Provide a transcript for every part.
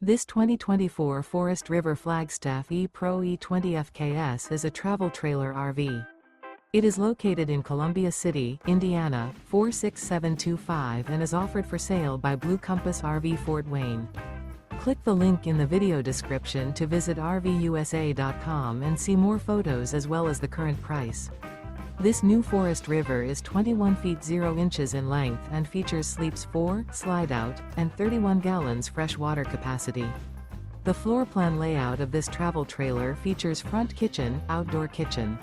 This 2024 Forest River Flagstaff E-Pro E20 FKS is a travel trailer RV. It is located in Columbia City, Indiana, 46725 and is offered for sale by Blue Compass RV Fort Wayne. Click the link in the video description to visit RVUSA.com and see more photos as well as the current price. This new Forest River is 21 feet 0 inches in length and features sleeps 4, Slideout, and 31 gallons fresh water capacity. The floor plan layout of this travel trailer features front kitchen, outdoor kitchen.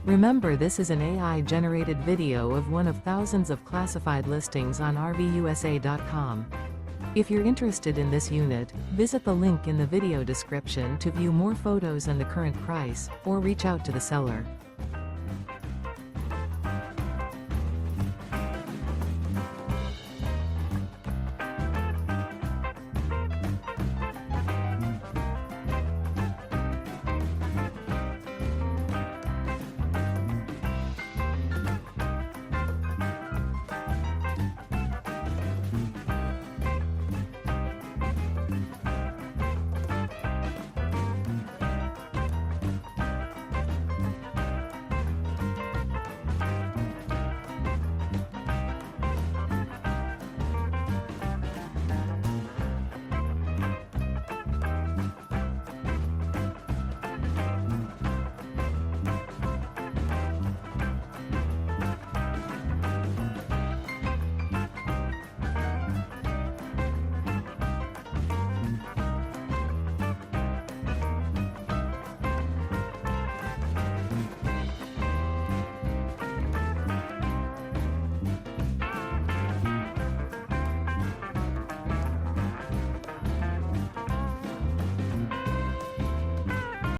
Remember, this is an AI-generated video of one of thousands of classified listings on RVUSA.com. If you're interested in this unit, visit the link in the video description to view more photos and the current price, or reach out to the seller.